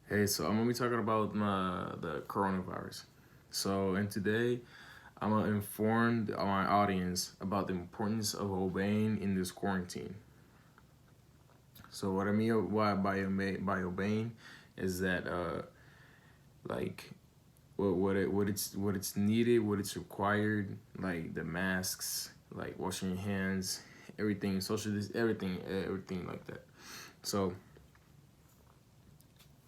Hey, so I'm gonna be talking about the coronavirus. So, and today I'm gonna inform my audience about the importance of obeying in this quarantine. So, what I mean by obeying is that like what it's needed, what it's required, like the masks, like washing your hands, everything, everything like that. So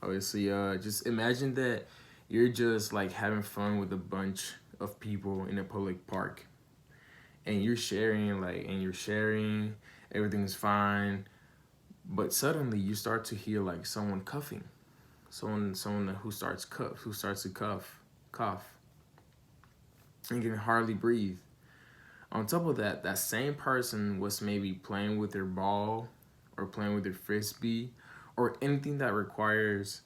obviously, just imagine that you're just like having fun with a bunch of people in a public park, and you're sharing, everything's fine, but suddenly you start to hear like someone coughing, someone who starts to cough, and can hardly breathe. On top of that, that same person was maybe playing with their ball, or playing with their frisbee, or anything that requires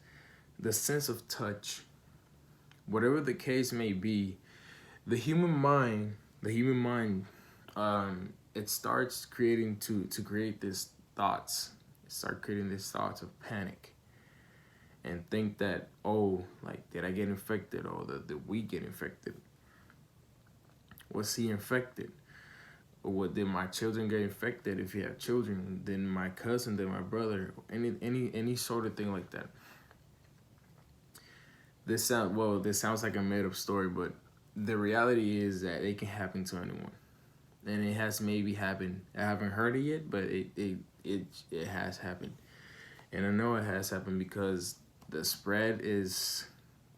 the sense of touch. Whatever the case may be, the human mind, the human mind, it starts creating to create these thoughts. Start creating these thoughts of panic and think that, oh, like, did I get infected, or did we get infected? Was he infected? Or what, did my children get infected? If you have children, then my cousin, then my brother, any sort of thing like that. This sounds like a made up story, but the reality is that it can happen to anyone, and it has maybe happened. I haven't heard it yet, but it has happened, and I know it has happened because the spread is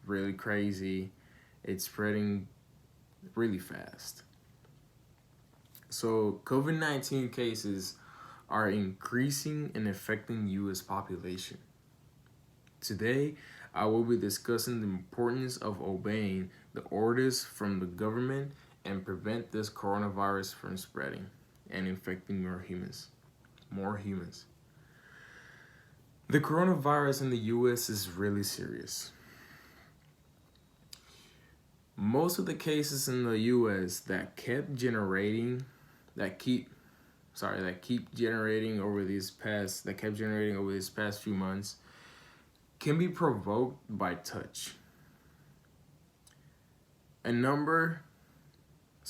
really crazy. It's spreading really fast. So COVID-19 cases are increasing and affecting U.S. population. Today, I will be discussing the importance of obeying the orders from the government and prevent this coronavirus from spreading and infecting more humans. More humans. The coronavirus in the US is really serious. Most of the cases in the US that keep that keep generating over these past that kept generating over these past few months can be provoked by touch. A number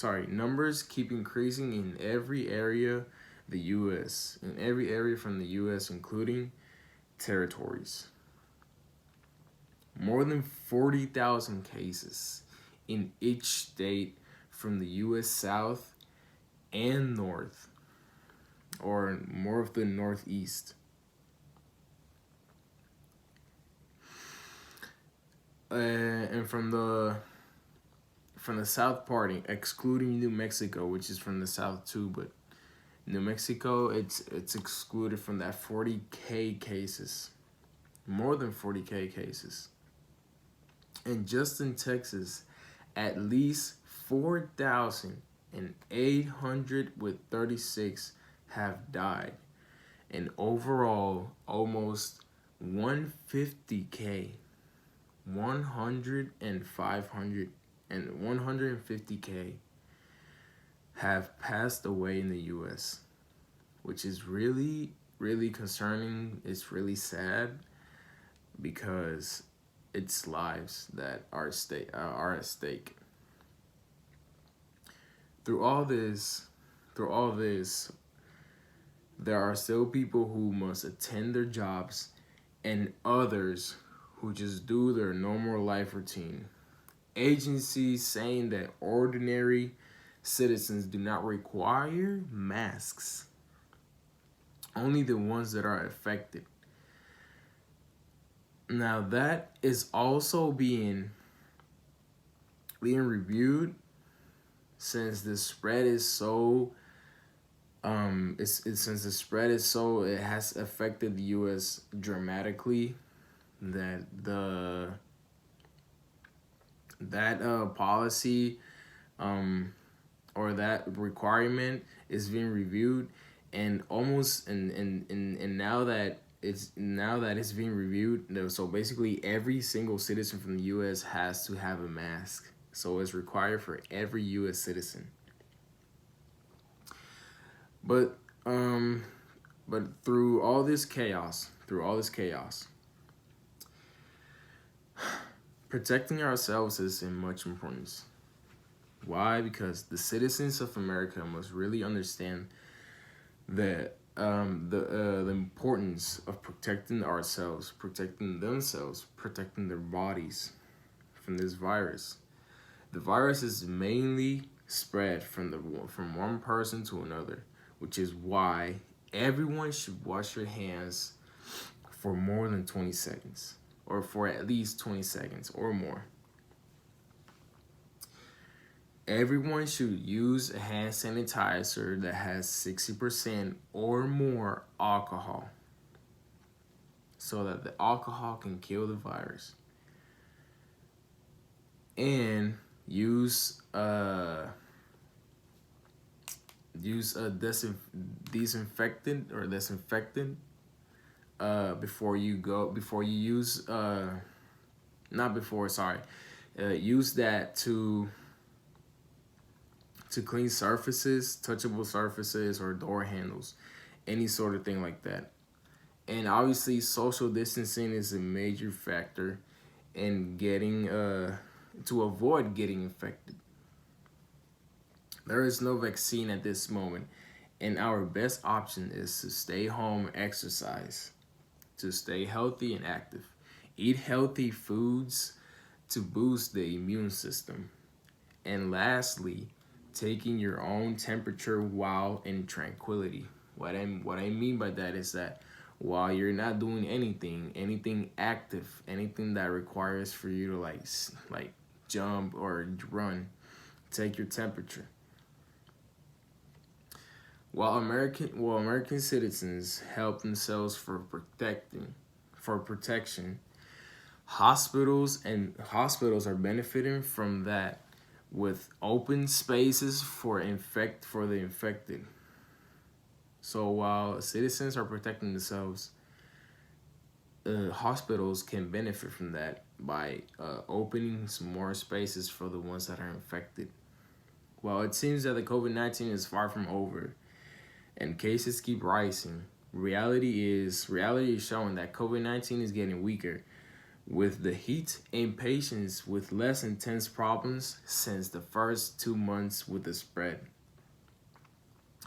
Numbers keep increasing in every area in every area from the US, including territories. More than 40,000 cases in each state from the US South and North, or more of the Northeast. And from the South party, excluding New Mexico, which is from the South too, but New Mexico, it's excluded from that 40K cases, more than 40K cases. And just in Texas, at least 4,836 have died, and overall, almost 150K, 100 and 500 and 150K have passed away in the US, which is really, really concerning. It's really sad because it's lives that are at stake. Through all this, through all this, there are still people who must attend their jobs, and others who just do their normal life routine. Agencies saying that ordinary citizens do not require masks, only the ones that are affected. Now that is also being reviewed, since the spread is so since the spread is so, it has affected the US dramatically, that that policy, um or that requirement is being reviewed, and almost and now that it's being reviewed, so basically every single citizen from the US has to have a mask. So it's required for every US citizen. But but through all this chaos, Protecting ourselves is in much importance. Why? Because the citizens of America must really understand that the importance of protecting ourselves, protecting themselves, protecting their bodies from this virus. The virus is mainly spread from one person to another, which is why everyone should wash your hands for more than 20 seconds, or for at least 20 seconds or more. Everyone should use a hand sanitizer that has 60% or more alcohol so that the alcohol can kill the virus. And use a disinfectant or disinfectant before you use not before sorry use that to clean surfaces, touchable surfaces, or door handles, any sort of thing like that. And obviously, social distancing is a major factor in getting to avoid getting infected. There is no vaccine at this moment, and our best option is to stay home and exercise, to stay healthy and active. Eat healthy foods to boost the immune system. And lastly, taking your own temperature while in tranquility. What I mean by that is that while you're not doing anything active, anything that requires for you to like jump or run, take your temperature. While American citizens help themselves for protection, hospitals are benefiting from that with open spaces for the infected. So while citizens are protecting themselves, hospitals can benefit from that by opening some more spaces for the ones that are infected. Well, it seems that the COVID-19 is far from over, and cases keep rising. Reality is showing that COVID-19 is getting weaker, with the heat and patients with less intense problems since the first 2 months with the spread.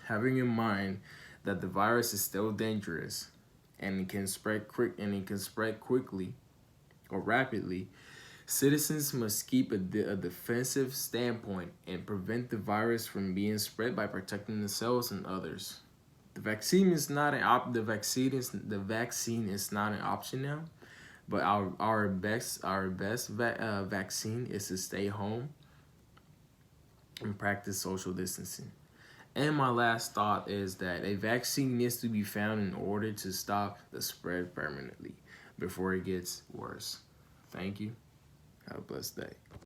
Having in mind that the virus is still dangerous and it can spread quickly or rapidly, citizens must keep a defensive standpoint and prevent the virus from being spread by protecting themselves and others. The vaccine is not an option now, but our best vaccine is to stay home and practice social distancing. And my last thought is that a vaccine needs to be found in order to stop the spread permanently before it gets worse. Thank you. Have a blessed day.